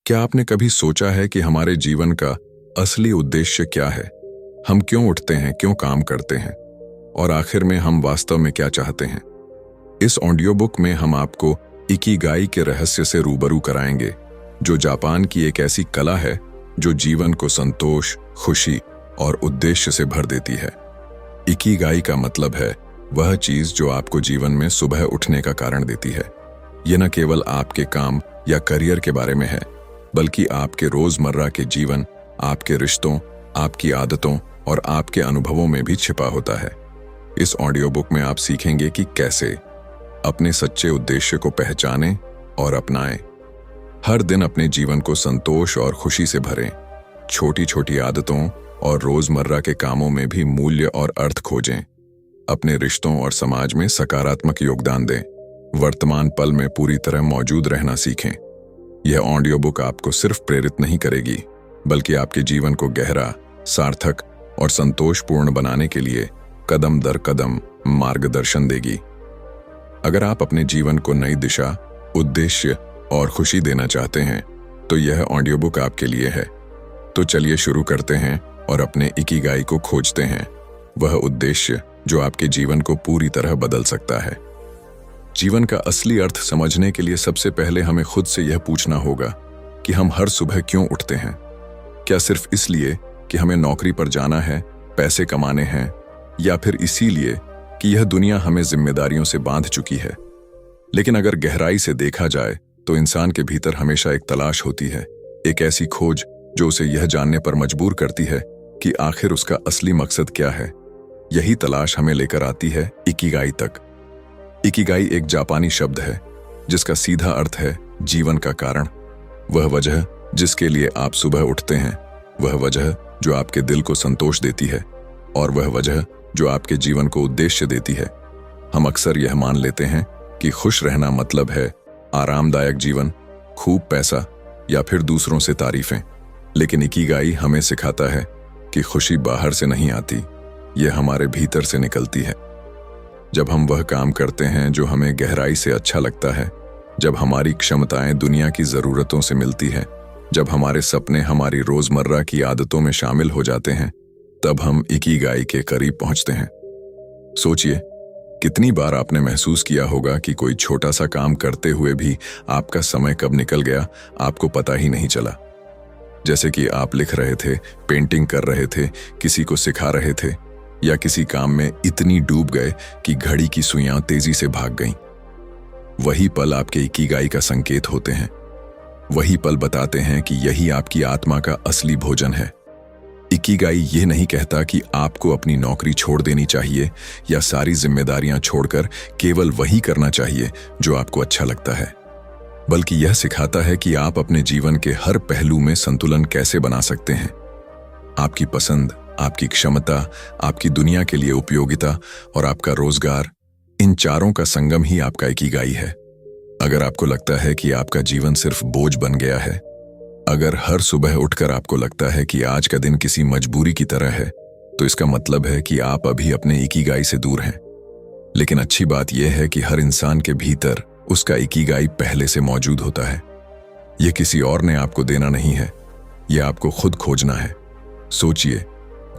क्या आपने कभी सोचा है कि हमारे जीवन का असली उद्देश्य क्या है? हम क्यों उठते हैं, क्यों काम करते हैं और आखिर में हम वास्तव में क्या चाहते हैं? इस ऑडियो बुक में हम आपको इकिगाई के रहस्य से रूबरू कराएंगे, जो जापान की एक ऐसी कला है जो जीवन को संतोष, खुशी और उद्देश्य से भर देती है। इकिगाई का मतलब है वह चीज जो आपको जीवन में सुबह उठने का कारण देती है। यह न केवल आपके काम या करियर के बारे में है, बल्कि आपके रोजमर्रा के जीवन, आपके रिश्तों, आपकी आदतों और आपके अनुभवों में भी छिपा होता है। इस ऑडियो बुक में आप सीखेंगे कि कैसे अपने सच्चे उद्देश्य को पहचानें और अपनाएं। हर दिन अपने जीवन को संतोष और खुशी से भरें। छोटी छोटी आदतों और रोजमर्रा के कामों में भी मूल्य और अर्थ खोजें। अपने रिश्तों और समाज में सकारात्मक योगदान दें। वर्तमान पल में पूरी तरह मौजूद रहना सीखें। यह ऑडियो बुक आपको सिर्फ प्रेरित नहीं करेगी, बल्कि आपके जीवन को गहरा, सार्थक और संतोषपूर्ण बनाने के लिए कदम दर कदम मार्गदर्शन देगी। अगर आप अपने जीवन को नई दिशा, उद्देश्य और खुशी देना चाहते हैं, तो यह ऑडियो बुक आपके लिए है। तो चलिए शुरू करते हैं और अपने इकिगाई को खोजते हैं, वह उद्देश्य जो आपके जीवन को पूरी तरह बदल सकता है। जीवन का असली अर्थ समझने के लिए सबसे पहले हमें खुद से यह पूछना होगा कि हम हर सुबह क्यों उठते हैं। क्या सिर्फ इसलिए कि हमें नौकरी पर जाना है, पैसे कमाने हैं, या फिर इसीलिए कि यह दुनिया हमें जिम्मेदारियों से बांध चुकी है? लेकिन अगर गहराई से देखा जाए तो इंसान के भीतर हमेशा एक तलाश होती है, एक ऐसी खोज जो उसे यह जानने पर मजबूर करती है कि आखिर उसका असली मकसद क्या है। यही तलाश हमें लेकर आती है इकिगाई तक। इकिगाई एक जापानी शब्द है जिसका सीधा अर्थ है जीवन का कारण। वह वजह जिसके लिए आप सुबह उठते हैं, वह वजह जो आपके दिल को संतोष देती है, और वह वजह जो आपके जीवन को उद्देश्य देती है। हम अक्सर यह मान लेते हैं कि खुश रहना मतलब है आरामदायक जीवन, खूब पैसा या फिर दूसरों से तारीफें। लेकिन इकिगाई हमें सिखाता है कि खुशी बाहर से नहीं आती, यह हमारे भीतर से निकलती है। जब हम वह काम करते हैं जो हमें गहराई से अच्छा लगता है, जब हमारी क्षमताएं दुनिया की जरूरतों से मिलती है, जब हमारे सपने हमारी रोजमर्रा की आदतों में शामिल हो जाते हैं, तब हम इकिगाई के करीब पहुंचते हैं। सोचिए, कितनी बार आपने महसूस किया होगा कि कोई छोटा सा काम करते हुए भी आपका समय कब निकल गया आपको पता ही नहीं चला। जैसे कि आप लिख रहे थे, पेंटिंग कर रहे थे, किसी को सिखा रहे थे, या किसी काम में इतनी डूब गए कि घड़ी की सुइयां तेजी से भाग गईं। वही पल आपके इकिगाई का संकेत होते हैं। वही पल बताते हैं कि यही आपकी आत्मा का असली भोजन है। इकिगाई ये नहीं कहता कि आपको अपनी नौकरी छोड़ देनी चाहिए या सारी जिम्मेदारियां छोड़कर केवल वही करना चाहिए जो आपको अच्छा लगता है, बल्कि यह सिखाता है कि आप अपने जीवन के हर पहलू में संतुलन कैसे बना सकते हैं। आपकी पसंद, आपकी क्षमता, आपकी दुनिया के लिए उपयोगिता और आपका रोजगार, इन चारों का संगम ही आपका इकिगाई है। अगर आपको लगता है कि आपका जीवन सिर्फ बोझ बन गया है, अगर हर सुबह उठकर आपको लगता है कि आज का दिन किसी मजबूरी की तरह है, तो इसका मतलब है कि आप अभी अपने इकिगाई से दूर हैं। लेकिन अच्छी बात यह है कि हर इंसान के भीतर उसका इकिगाई पहले से मौजूद होता है। यह किसी और ने आपको देना नहीं है, यह आपको खुद खोजना है। सोचिए,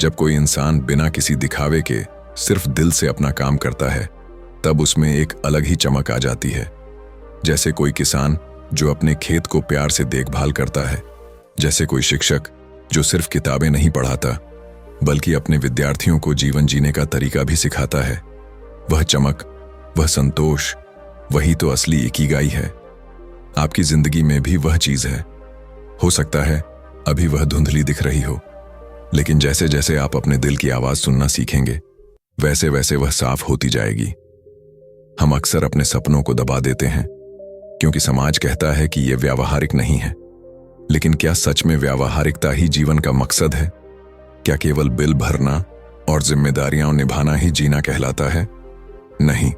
जब कोई इंसान बिना किसी दिखावे के सिर्फ दिल से अपना काम करता है, तब उसमें एक अलग ही चमक आ जाती है। जैसे कोई किसान जो अपने खेत को प्यार से देखभाल करता है, जैसे कोई शिक्षक जो सिर्फ किताबें नहीं पढ़ाता, बल्कि अपने विद्यार्थियों को जीवन जीने का तरीका भी सिखाता है। वह चमक, वह संतोष, वही तो असली इकिगाई है। आपकी जिंदगी में भी वह चीज है। हो सकता है अभी वह धुंधली दिख रही हो, लेकिन जैसे जैसे आप अपने दिल की आवाज सुनना सीखेंगे, वैसे वैसे वह साफ होती जाएगी। हम अक्सर अपने सपनों को दबा देते हैं क्योंकि समाज कहता है कि यह व्यावहारिक नहीं है। लेकिन क्या सच में व्यावहारिकता ही जीवन का मकसद है? क्या केवल बिल भरना और जिम्मेदारियां निभाना ही जीना कहलाता है? नहीं।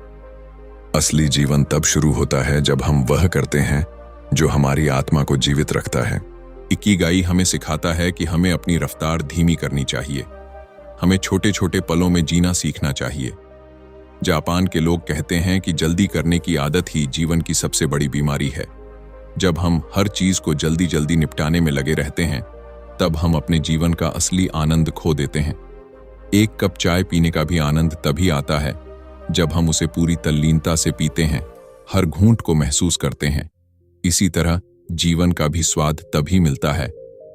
असली जीवन तब शुरू होता है जब हम वह करते हैं जो हमारी आत्मा को जीवित रखता है। इकिगाई हमें सिखाता है कि हमें अपनी रफ्तार धीमी करनी चाहिए। हमें छोटे छोटे पलों में जीना सीखना चाहिए। जापान के लोग कहते हैं कि जल्दी करने की आदत ही जीवन की सबसे बड़ी बीमारी है। जब हम हर चीज को जल्दी जल्दी निपटाने में लगे रहते हैं, तब हम अपने जीवन का असली आनंद खो देते हैं। एक कप चाय पीने का भी आनंद तभी आता है जब हम उसे पूरी तल्लीनता से पीते हैं, हर घूंट को महसूस करते हैं। इसी तरह जीवन का भी स्वाद तभी मिलता है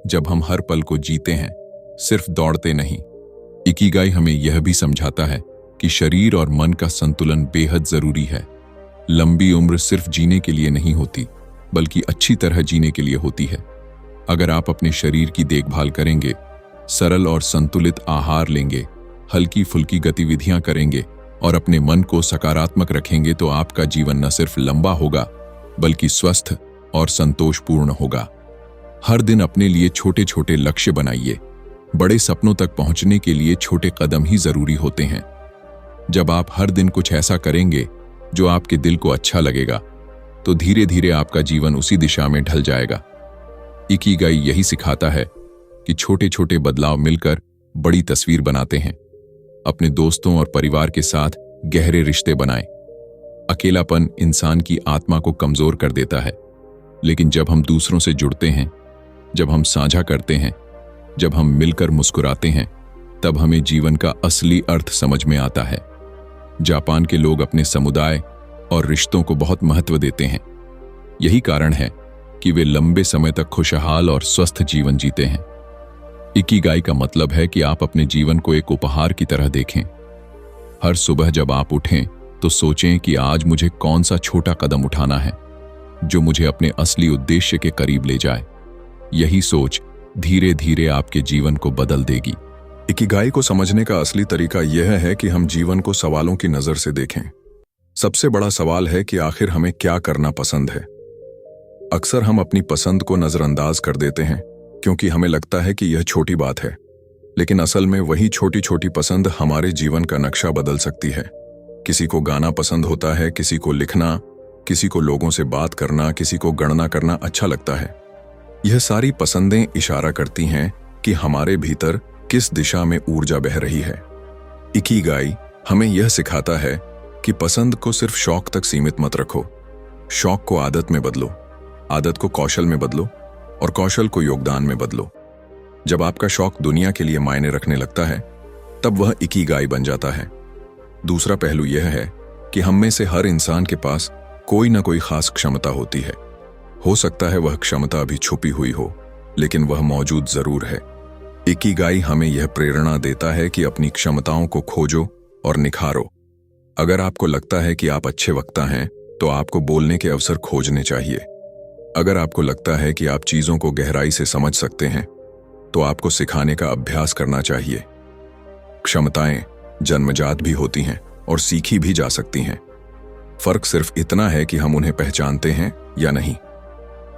जब हम हर पल को जीते हैं, सिर्फ दौड़ते नहीं। इकिगाई हमें यह भी समझाता है कि शरीर और मन का संतुलन बेहद जरूरी है। लंबी उम्र सिर्फ जीने के लिए नहीं होती, बल्कि अच्छी तरह जीने के लिए होती है। अगर आप अपने शरीर की देखभाल करेंगे, सरल और संतुलित आहार लेंगे, हल्की फुल्की गतिविधियां करेंगे और अपने मन को सकारात्मक रखेंगे, तो आपका जीवन न सिर्फ लंबा होगा, बल्कि स्वस्थ और संतोषपूर्ण होगा। हर दिन अपने लिए छोटे छोटे लक्ष्य बनाइए। बड़े सपनों तक पहुंचने के लिए छोटे कदम ही जरूरी होते हैं। जब आप हर दिन कुछ ऐसा करेंगे जो आपके दिल को अच्छा लगेगा, तो धीरे धीरे आपका जीवन उसी दिशा में ढल जाएगा। इकिगाई यही सिखाता है कि छोटे छोटे बदलाव मिलकर बड़ी तस्वीर बनाते हैं। अपने दोस्तों और परिवार के साथ गहरे रिश्ते बनाएं। अकेलापन इंसान की आत्मा को कमजोर कर देता है, लेकिन जब हम दूसरों से जुड़ते हैं, जब हम साझा करते हैं, जब हम मिलकर मुस्कुराते हैं, तब हमें जीवन का असली अर्थ समझ में आता है। जापान के लोग अपने समुदाय और रिश्तों को बहुत महत्व देते हैं। यही कारण है कि वे लंबे समय तक खुशहाल और स्वस्थ जीवन जीते हैं। इकिगाई का मतलब है कि आप अपने जीवन को एक उपहार की तरह देखें। हर सुबह जब आप उठें तो सोचें कि आज मुझे कौन सा छोटा कदम उठाना है जो मुझे अपने असली उद्देश्य के करीब ले जाए। यही सोच धीरे धीरे आपके जीवन को बदल देगी। इकिगाई को समझने का असली तरीका यह है कि हम जीवन को सवालों की नजर से देखें। सबसे बड़ा सवाल है कि आखिर हमें क्या करना पसंद है। अक्सर हम अपनी पसंद को नजरअंदाज कर देते हैं क्योंकि हमें लगता है कि यह छोटी बात है, लेकिन असल में वही छोटी छोटी पसंद हमारे जीवन का नक्शा बदल सकती है। किसी को गाना पसंद होता है, किसी को लिखना, किसी को लोगों से बात करना, किसी को गणना करना अच्छा लगता है। यह सारी पसंदें इशारा करती हैं कि हमारे भीतर किस दिशा में ऊर्जा बह रही है। इकिगाई हमें यह सिखाता है कि पसंद को सिर्फ शौक तक सीमित मत रखो। शौक को आदत में बदलो, आदत को कौशल में बदलो और कौशल को योगदान में बदलो। जब आपका शौक दुनिया के लिए मायने रखने लगता है, तब वह इकिगाई बन जाता है। दूसरा पहलू यह है कि हम में से हर इंसान के पास कोई ना कोई खास क्षमता होती है। हो सकता है वह क्षमता अभी छुपी हुई हो, लेकिन वह मौजूद जरूर है। इकिगाई हमें यह प्रेरणा देता है कि अपनी क्षमताओं को खोजो और निखारो। अगर आपको लगता है कि आप अच्छे वक्ता हैं, तो आपको बोलने के अवसर खोजने चाहिए। अगर आपको लगता है कि आप चीजों को गहराई से समझ सकते हैं, तो आपको सिखाने का अभ्यास करना चाहिए। क्षमताएं जन्मजात भी होती हैं और सीखी भी जा सकती हैं। फर्क सिर्फ इतना है कि हम उन्हें पहचानते हैं या नहीं।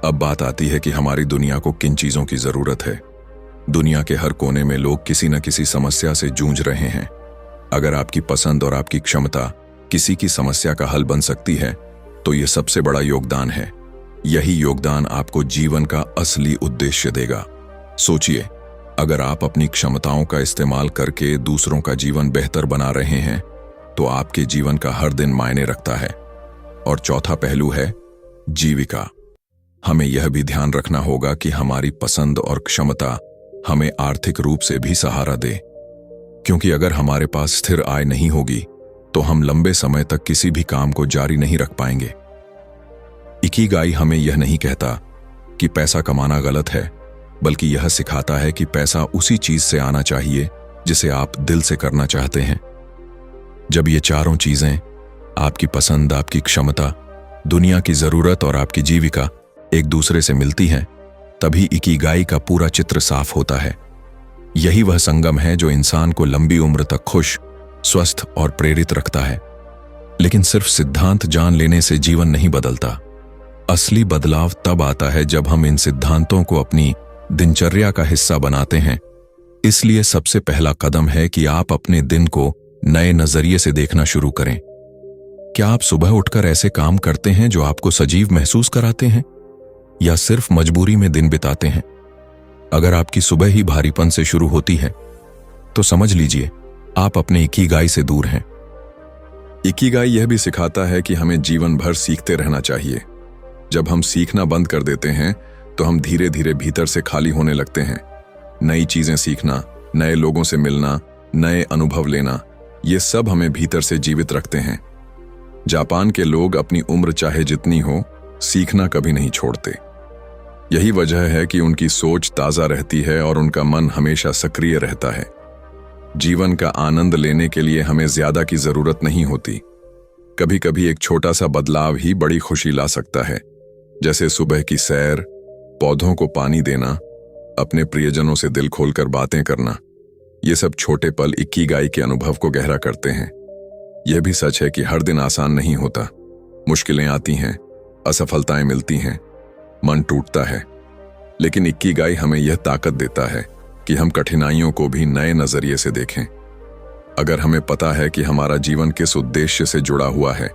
अब बात आती है कि हमारी दुनिया को किन चीजों की जरूरत है। दुनिया के हर कोने में लोग किसी न किसी समस्या से जूझ रहे हैं। अगर आपकी पसंद और आपकी क्षमता किसी की समस्या का हल बन सकती है, तो यह सबसे बड़ा योगदान है। यही योगदान आपको जीवन का असली उद्देश्य देगा। सोचिए, अगर आप अपनी क्षमताओं का इस्तेमाल करके दूसरों का जीवन बेहतर बना रहे हैं, तो आपके जीवन का हर दिन मायने रखता है। और चौथा पहलू है जीविका। हमें यह भी ध्यान रखना होगा कि हमारी पसंद और क्षमता हमें आर्थिक रूप से भी सहारा दे, क्योंकि अगर हमारे पास स्थिर आय नहीं होगी, तो हम लंबे समय तक किसी भी काम को जारी नहीं रख पाएंगे। इकिगाई हमें यह नहीं कहता कि पैसा कमाना गलत है, बल्कि यह सिखाता है कि पैसा उसी चीज से आना चाहिए जिसे आप दिल से करना चाहते हैं। जब ये चारों चीजें, आपकी पसंद, आपकी क्षमता, दुनिया की जरूरत और आपकी जीविका एक दूसरे से मिलती हैं, तभी इकिगाई का पूरा चित्र साफ होता है। यही वह संगम है जो इंसान को लंबी उम्र तक खुश, स्वस्थ और प्रेरित रखता है। लेकिन सिर्फ सिद्धांत जान लेने से जीवन नहीं बदलता। असली बदलाव तब आता है जब हम इन सिद्धांतों को अपनी दिनचर्या का हिस्सा बनाते हैं। इसलिए सबसे पहला कदम है कि आप अपने दिन को नए नजरिए से देखना शुरू करें। क्या आप सुबह उठकर ऐसे काम करते हैं जो आपको सजीव महसूस कराते हैं, या सिर्फ मजबूरी में दिन बिताते हैं? अगर आपकी सुबह ही भारीपन से शुरू होती है, तो समझ लीजिए आप अपने इकिगाई से दूर हैं। इकिगाई यह भी सिखाता है कि हमें जीवन भर सीखते रहना चाहिए। जब हम सीखना बंद कर देते हैं तो हम धीरे धीरे भीतर से खाली होने लगते हैं। नई चीजें सीखना, नए लोगों से मिलना, नए अनुभव लेना, ये सब हमें भीतर से जीवित रखते हैं। जापान के लोग अपनी उम्र चाहे जितनी हो, सीखना कभी नहीं छोड़ते। यही वजह है कि उनकी सोच ताजा रहती है और उनका मन हमेशा सक्रिय रहता है। जीवन का आनंद लेने के लिए हमें ज्यादा की जरूरत नहीं होती। कभी कभी एक छोटा सा बदलाव ही बड़ी खुशी ला सकता है, जैसे सुबह की सैर, पौधों को पानी देना, अपने प्रियजनों से दिल खोलकर बातें करना। ये सब छोटे पल इकिगाई के अनुभव को गहरा करते हैं। यह भी सच है कि हर दिन आसान नहीं होता। मुश्किलें आती हैं, असफलताएं मिलती हैं, मन टूटता है, लेकिन इकिगाई हमें यह ताकत देता है कि हम कठिनाइयों को भी नए नजरिए से देखें। अगर हमें पता है कि हमारा जीवन किस उद्देश्य से जुड़ा हुआ है,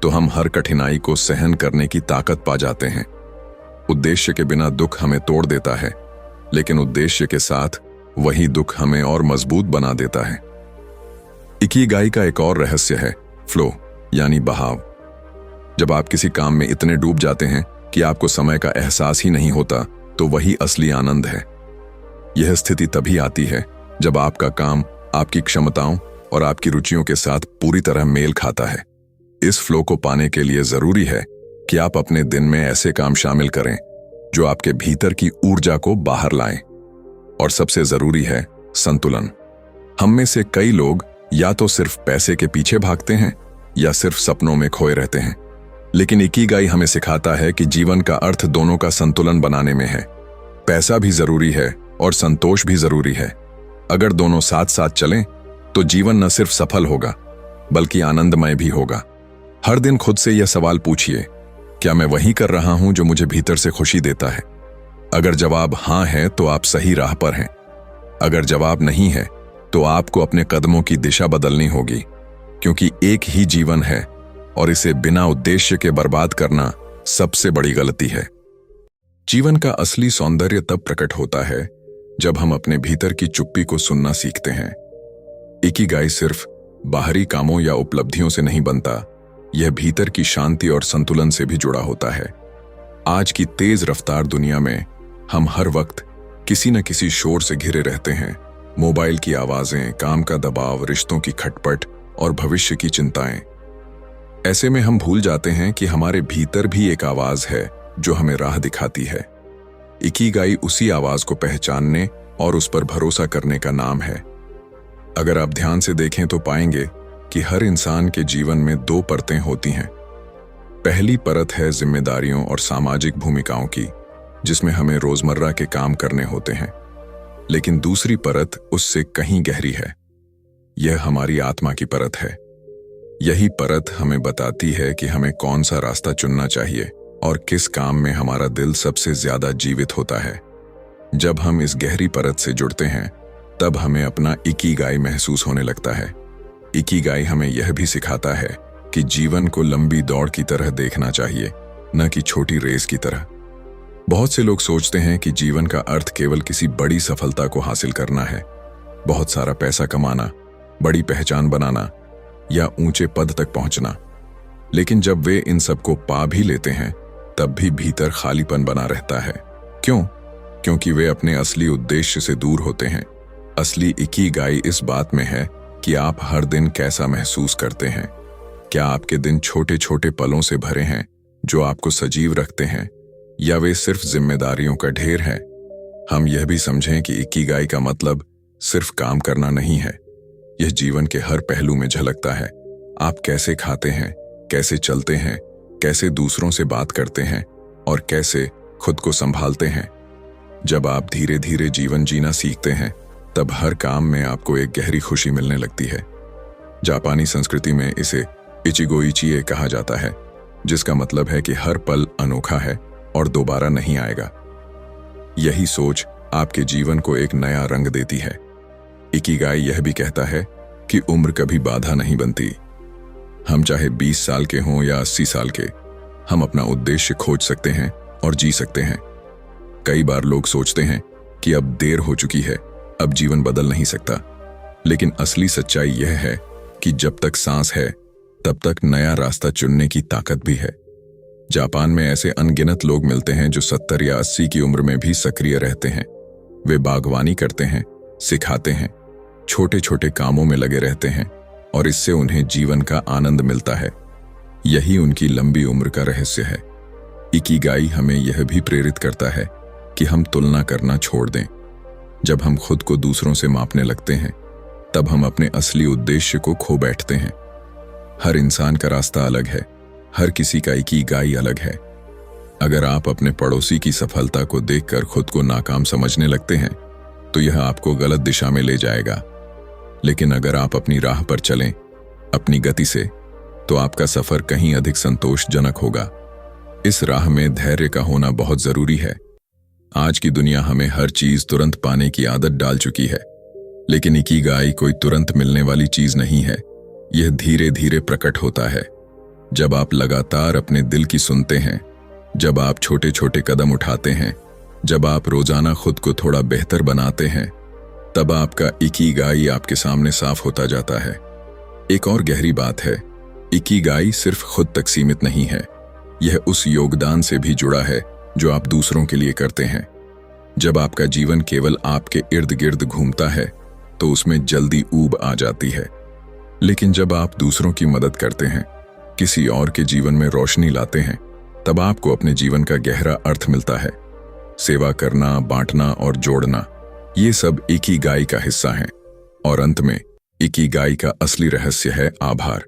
तो हम हर कठिनाई को सहन करने की ताकत पा जाते हैं। उद्देश्य के बिना दुख हमें तोड़ देता है, लेकिन उद्देश्य के साथ वही दुख हमें और मजबूत बना देता है। इकिगाई का एक और रहस्य है फ्लो, यानी बहाव। जब आप किसी काम में इतने डूब जाते हैं कि आपको समय का एहसास ही नहीं होता, तो वही असली आनंद है। यह स्थिति तभी आती है जब आपका काम आपकी क्षमताओं और आपकी रुचियों के साथ पूरी तरह मेल खाता है। इस फ्लो को पाने के लिए जरूरी है कि आप अपने दिन में ऐसे काम शामिल करें जो आपके भीतर की ऊर्जा को बाहर लाएं। और सबसे जरूरी है संतुलन। हम में से कई लोग या तो सिर्फ पैसे के पीछे भागते हैं या सिर्फ सपनों में खोए रहते हैं, लेकिन इकिगाई हमें सिखाता है कि जीवन का अर्थ दोनों का संतुलन बनाने में है। पैसा भी जरूरी है और संतोष भी जरूरी है। अगर दोनों साथ साथ चलें तो जीवन न सिर्फ सफल होगा बल्कि आनंदमय भी होगा। हर दिन खुद से यह सवाल पूछिए, क्या मैं वही कर रहा हूं जो मुझे भीतर से खुशी देता है? अगर जवाब हां है तो आप सही राह पर हैं। अगर जवाब नहीं है तो आपको अपने कदमों की दिशा बदलनी होगी, क्योंकि एक ही जीवन है और इसे बिना उद्देश्य के बर्बाद करना सबसे बड़ी गलती है। जीवन का असली सौंदर्य तब प्रकट होता है जब हम अपने भीतर की चुप्पी को सुनना सीखते हैं। इकिगाई सिर्फ बाहरी कामों या उपलब्धियों से नहीं बनता, यह भीतर की शांति और संतुलन से भी जुड़ा होता है। आज की तेज रफ्तार दुनिया में हम हर वक्त किसी न किसी शोर से घिरे रहते हैं। मोबाइल की आवाजें, काम का दबाव, रिश्तों की खटपट और भविष्य की चिंताएं। ऐसे में हम भूल जाते हैं कि हमारे भीतर भी एक आवाज है जो हमें राह दिखाती है। इकिगाई उसी आवाज को पहचानने और उस पर भरोसा करने का नाम है। अगर आप ध्यान से देखें तो पाएंगे कि हर इंसान के जीवन में दो परतें होती हैं। पहली परत है जिम्मेदारियों और सामाजिक भूमिकाओं की, जिसमें हमें रोजमर्रा के काम करने होते हैं। लेकिन दूसरी परत उससे कहीं गहरी है। यह हमारी आत्मा की परत है। यही परत हमें बताती है कि हमें कौन सा रास्ता चुनना चाहिए और किस काम में हमारा दिल सबसे ज्यादा जीवित होता है। जब हम इस गहरी परत से जुड़ते हैं, तब हमें अपना इकिगाई महसूस होने लगता है। इकिगाई हमें यह भी सिखाता है कि जीवन को लंबी दौड़ की तरह देखना चाहिए, न कि छोटी रेस की तरह। बहुत से लोग सोचते हैं कि जीवन का अर्थ केवल किसी बड़ी सफलता को हासिल करना है, बहुत सारा पैसा कमाना, बड़ी पहचान बनाना या ऊंचे पद तक पहुंचना। लेकिन जब वे इन सबको पा भी लेते हैं, तब भी भीतर खालीपन बना रहता है। क्यों? क्योंकि वे अपने असली उद्देश्य से दूर होते हैं। असली इकिगाई इस बात में है कि आप हर दिन कैसा महसूस करते हैं। क्या आपके दिन छोटे छोटे पलों से भरे हैं जो आपको सजीव रखते हैं, या वे सिर्फ जिम्मेदारियों का ढेर है? हम यह भी समझें कि इकिगाई का मतलब सिर्फ काम करना नहीं है। यह जीवन के हर पहलू में झलकता है। आप कैसे खाते हैं, कैसे चलते हैं, कैसे दूसरों से बात करते हैं और कैसे खुद को संभालते हैं। जब आप धीरे धीरे जीवन जीना सीखते हैं, तब हर काम में आपको एक गहरी खुशी मिलने लगती है। जापानी संस्कृति में इसे इचिगो इचिए कहा जाता है, जिसका मतलब है कि हर पल अनोखा है और दोबारा नहीं आएगा। यही सोच आपके जीवन को एक नया रंग देती है। इकिगाई यह भी कहता है कि उम्र कभी बाधा नहीं बनती। हम चाहे 20 साल के हों या 80 साल के, हम अपना उद्देश्य खोज सकते हैं और जी सकते हैं। कई बार लोग सोचते हैं कि अब देर हो चुकी है, अब जीवन बदल नहीं सकता। लेकिन असली सच्चाई यह है कि जब तक सांस है, तब तक नया रास्ता चुनने की ताकत भी है। जापान में ऐसे अनगिनत लोग मिलते हैं जो 70 या 80 की उम्र में भी सक्रिय रहते हैं। वे बागवानी करते हैं, सिखाते हैं, छोटे छोटे कामों में लगे रहते हैं और इससे उन्हें जीवन का आनंद मिलता है। यही उनकी लंबी उम्र का रहस्य है। इकिगाई हमें यह भी प्रेरित करता है कि हम तुलना करना छोड़ दें। जब हम खुद को दूसरों से मापने लगते हैं, तब हम अपने असली उद्देश्य को खो बैठते हैं। हर इंसान का रास्ता अलग है, हर किसी का इकिगाई अलग है। अगर आप अपने पड़ोसी की सफलता को देखकर खुद को नाकाम समझने लगते हैं, तो यह आपको गलत दिशा में ले जाएगा। लेकिन अगर आप अपनी राह पर चलें, अपनी गति से, तो आपका सफर कहीं अधिक संतोषजनक होगा। इस राह में धैर्य का होना बहुत जरूरी है। आज की दुनिया हमें हर चीज तुरंत पाने की आदत डाल चुकी है, लेकिन इकिगाई कोई तुरंत मिलने वाली चीज नहीं है। यह धीरे धीरे प्रकट होता है। जब आप लगातार अपने दिल की सुनते हैं, जब आप छोटे छोटे कदम उठाते हैं, जब आप रोजाना खुद को थोड़ा बेहतर बनाते हैं, तब आपका इकिगाई आपके सामने साफ होता जाता है। एक और गहरी बात है, इकिगाई सिर्फ खुद तक सीमित नहीं है। यह उस योगदान से भी जुड़ा है जो आप दूसरों के लिए करते हैं। जब आपका जीवन केवल आपके इर्द गिर्द घूमता है, तो उसमें जल्दी ऊब आ जाती है। लेकिन जब आप दूसरों की मदद करते हैं, किसी और के जीवन में रोशनी लाते हैं, तब आपको अपने जीवन का गहरा अर्थ मिलता है। सेवा करना, बांटना और जोड़ना, ये सब इकिगाई का हिस्सा हैं। और अंत में इकिगाई का असली रहस्य है आभार।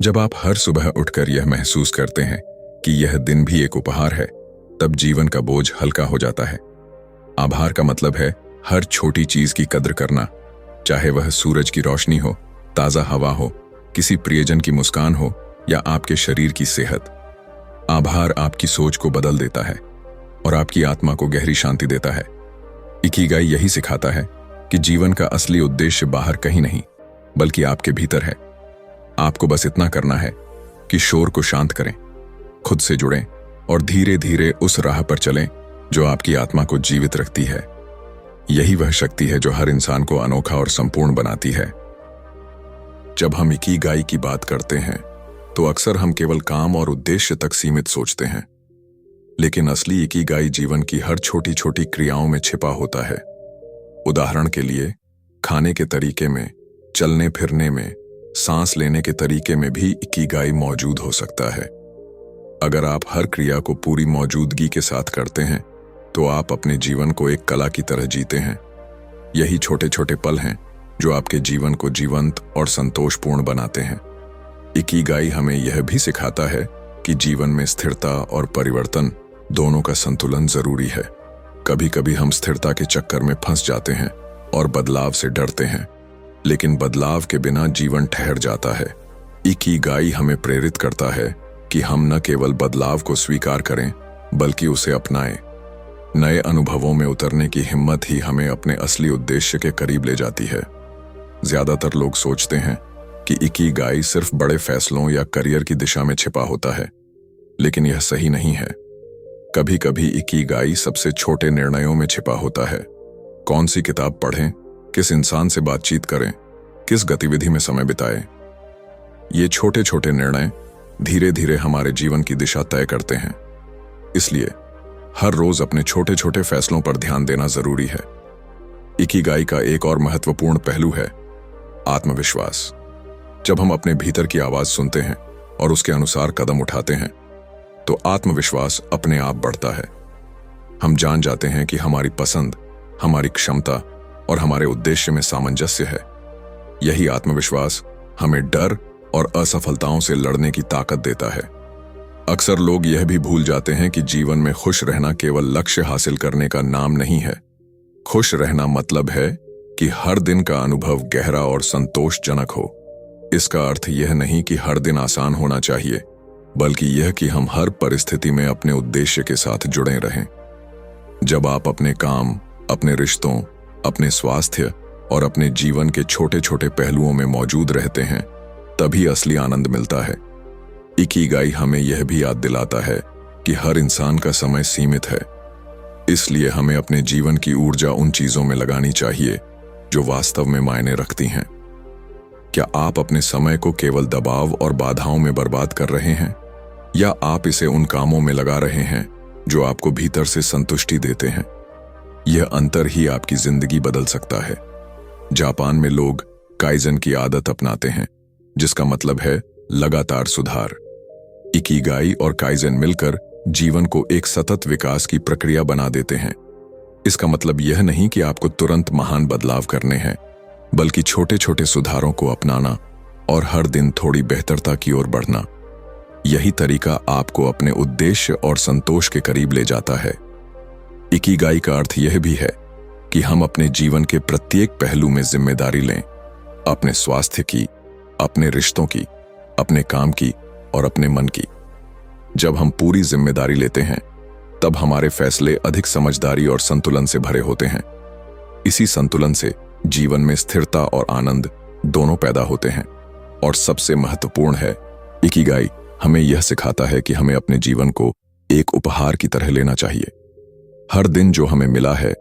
जब आप हर सुबह उठकर यह महसूस करते हैं कि यह दिन भी एक उपहार है, तब जीवन का बोझ हल्का हो जाता है। आभार का मतलब है हर छोटी चीज की कद्र करना, चाहे वह सूरज की रोशनी हो, ताजा हवा हो, किसी प्रियजन की मुस्कान हो या आपके शरीर की सेहत। आभार आपकी सोच को बदल देता है और आपकी आत्मा को गहरी शांति देता है। इकिगाई यही सिखाता है कि जीवन का असली उद्देश्य बाहर कहीं नहीं, बल्कि आपके भीतर है। आपको बस इतना करना है कि शोर को शांत करें, खुद से जुड़ें और धीरे धीरे उस राह पर चलें जो आपकी आत्मा को जीवित रखती है। यही वह शक्ति है जो हर इंसान को अनोखा और संपूर्ण बनाती है। जब हम इकिगाई की बात करते हैं, तो अक्सर हम केवल काम और उद्देश्य तक सीमित सोचते हैं। लेकिन असली इकिगाई जीवन की हर छोटी छोटी क्रियाओं में छिपा होता है। उदाहरण के लिए, खाने के तरीके में, चलने फिरने में, सांस लेने के तरीके में भी इकिगाई मौजूद हो सकता है। अगर आप हर क्रिया को पूरी मौजूदगी के साथ करते हैं, तो आप अपने जीवन को एक कला की तरह जीते हैं। यही छोटे छोटे पल हैं जो आपके जीवन को जीवंत और संतोषपूर्ण बनाते हैं। इकिगाई हमें यह भी सिखाता है कि जीवन में स्थिरता और परिवर्तन दोनों का संतुलन जरूरी है। कभी कभी हम स्थिरता के चक्कर में फंस जाते हैं और बदलाव से डरते हैं, लेकिन बदलाव के बिना जीवन ठहर जाता है। इकिगाई हमें प्रेरित करता है कि हम न केवल बदलाव को स्वीकार करें, बल्कि उसे अपनाएं। नए अनुभवों में उतरने की हिम्मत ही हमें अपने असली उद्देश्य के करीब ले जाती है। ज्यादातर लोग सोचते हैं कि इकिगाई सिर्फ बड़े फैसलों या करियर की दिशा में छिपा होता है, लेकिन यह सही नहीं है। कभी कभी इकिगाई सबसे छोटे निर्णयों में छिपा होता है। कौन सी किताब पढ़ें, किस इंसान से बातचीत करें, किस गतिविधि में समय बिताएं। ये छोटे छोटे निर्णय धीरे धीरे हमारे जीवन की दिशा तय करते हैं। इसलिए हर रोज अपने छोटे छोटे फैसलों पर ध्यान देना जरूरी है। इकिगाई का एक और महत्वपूर्ण पहलू है आत्मविश्वास। जब हम अपने भीतर की आवाज सुनते हैं और उसके अनुसार कदम उठाते हैं, तो आत्मविश्वास अपने आप बढ़ता है। हम जान जाते हैं कि हमारी पसंद, हमारी क्षमता और हमारे उद्देश्य में सामंजस्य है। यही आत्मविश्वास हमें डर और असफलताओं से लड़ने की ताकत देता है। अक्सर लोग यह भी भूल जाते हैं कि जीवन में खुश रहना केवल लक्ष्य हासिल करने का नाम नहीं है। खुश रहना मतलब है कि हर दिन का अनुभव गहरा और संतोषजनक हो। इसका अर्थ यह नहीं कि हर दिन आसान होना चाहिए, बल्कि यह कि हम हर परिस्थिति में अपने उद्देश्य के साथ जुड़े रहें। जब आप अपने काम, अपने रिश्तों, अपने स्वास्थ्य और अपने जीवन के छोटे छोटे पहलुओं में मौजूद रहते हैं, तभी असली आनंद मिलता है। इकिगाई हमें यह भी याद दिलाता है कि हर इंसान का समय सीमित है, इसलिए हमें अपने जीवन की ऊर्जा उन चीजों में लगानी चाहिए जो वास्तव में मायने रखती हैं। क्या आप अपने समय को केवल दबाव और बाधाओं में बर्बाद कर रहे हैं, या आप इसे उन कामों में लगा रहे हैं जो आपको भीतर से संतुष्टि देते हैं। यह अंतर ही आपकी जिंदगी बदल सकता है। जापान में लोग काइजन की आदत अपनाते हैं, जिसका मतलब है लगातार सुधार। इकिगाई और काइजन मिलकर जीवन को एक सतत विकास की प्रक्रिया बना देते हैं। इसका मतलब यह नहीं कि आपको तुरंत महान बदलाव करने हैं, बल्कि छोटे छोटे सुधारों को अपनाना और हर दिन थोड़ी बेहतरता की ओर बढ़ना। यही तरीका आपको अपने उद्देश्य और संतोष के करीब ले जाता है। इकिगाई का अर्थ यह भी है कि हम अपने जीवन के प्रत्येक पहलू में जिम्मेदारी लें, अपने स्वास्थ्य की, अपने रिश्तों की, अपने काम की और अपने मन की। जब हम पूरी जिम्मेदारी लेते हैं, तब हमारे फैसले अधिक समझदारी और संतुलन से भरे होते हैं। इसी संतुलन से जीवन में स्थिरता और आनंद दोनों पैदा होते हैं। और सबसे महत्वपूर्ण है, इकिगाई हमें यह सिखाता है कि हमें अपने जीवन को एक उपहार की तरह लेना चाहिए। हर दिन जो हमें मिला है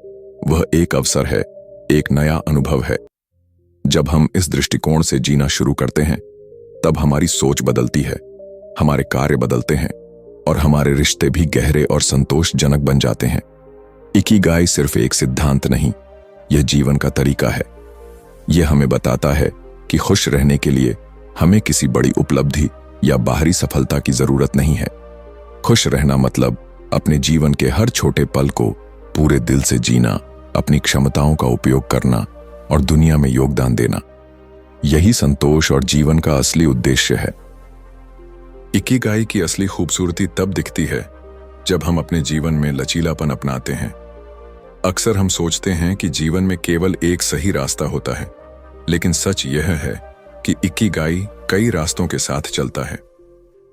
वह एक अवसर है, एक नया अनुभव है। जब हम इस दृष्टिकोण से जीना शुरू करते हैं, तब हमारी सोच बदलती है, हमारे कार्य बदलते हैं और हमारे रिश्ते भी गहरे और संतोषजनक बन जाते हैं। इकिगाई सिर्फ एक सिद्धांत नहीं, यह जीवन का तरीका है। यह हमें बताता है कि खुश रहने के लिए हमें किसी बड़ी उपलब्धि या बाहरी सफलता की जरूरत नहीं है। खुश रहना मतलब अपने जीवन के हर छोटे पल को पूरे दिल से जीना, अपनी क्षमताओं का उपयोग करना और दुनिया में योगदान देना। यही संतोष और जीवन का असली उद्देश्य है। इकिगाई की असली खूबसूरती तब दिखती है जब हम अपने जीवन में लचीलापन अपनाते हैं। अक्सर हम सोचते हैं कि जीवन में केवल एक सही रास्ता होता है, लेकिन सच यह है कि इकिगाई कई रास्तों के साथ चलता है।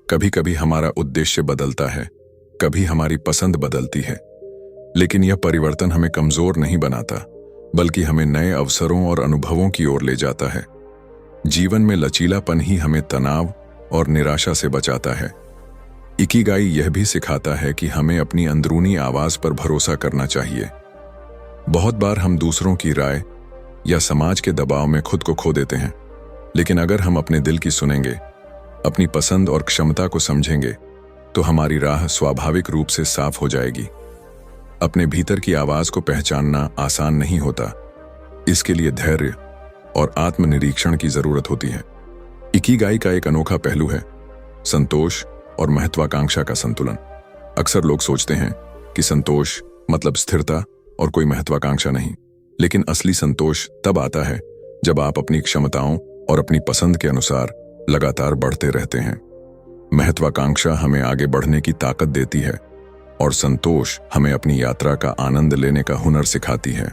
कभी कभी हमारा उद्देश्य बदलता है, कभी हमारी पसंद बदलती है, लेकिन यह परिवर्तन हमें कमजोर नहीं बनाता, बल्कि हमें नए अवसरों और अनुभवों की ओर ले जाता है। जीवन में लचीलापन ही हमें तनाव और निराशा से बचाता है। इकिगाई यह भी सिखाता है कि हमें अपनी अंदरूनी आवाज पर भरोसा करना चाहिए। बहुत बार हम दूसरों की राय या समाज के दबाव में खुद को खो देते हैं, लेकिन अगर हम अपने दिल की सुनेंगे, अपनी पसंद और क्षमता को समझेंगे, तो हमारी राह स्वाभाविक रूप से साफ हो जाएगी। अपने भीतर की आवाज को पहचानना आसान नहीं होता। इसके लिए धैर्य और आत्मनिरीक्षण की जरूरत होती है। इकिगाई का एक अनोखा पहलू है संतोष और महत्वाकांक्षा का संतुलन। अक्सर लोग सोचते हैं कि संतोष मतलब स्थिरता और कोई महत्वाकांक्षा नहीं, लेकिन असली संतोष तब आता है जब आप अपनी क्षमताओं और अपनी पसंद के अनुसार लगातार बढ़ते रहते हैं। महत्वाकांक्षा हमें आगे बढ़ने की ताकत देती है और संतोष हमें अपनी यात्रा का आनंद लेने का हुनर सिखाती है।